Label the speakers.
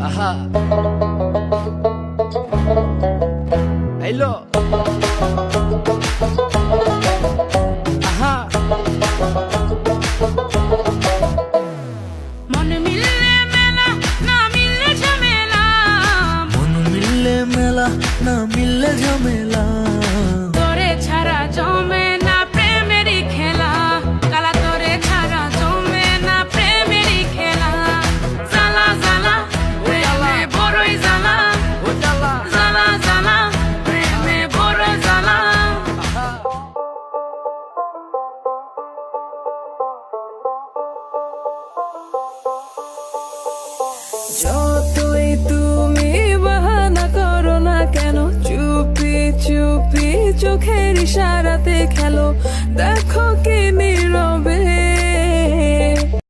Speaker 1: আহা আইলো আহা
Speaker 2: মন মিললে মেলা না মিললে ঝামেলা,
Speaker 3: মন মিললে মেলা না মিললে ঝামেলা,
Speaker 2: তোরে ছাড়া জমে না প্রেমেরই খেলা, কালা তোরে ছাড়া জমে না প্রেমেরই খেলা। জ্বালা জ্বালা প্রেমে বড়ই জ্বালা,
Speaker 1: ও জ্বালা
Speaker 2: জ্বালা জ্বালা প্রেমে বড় জ্বালা।
Speaker 1: আহা
Speaker 4: যতই তুমি বাহানা করো না কেন, চুপি চুপি চোখের ইশারাতে খেলো, দেখো কি নীরবে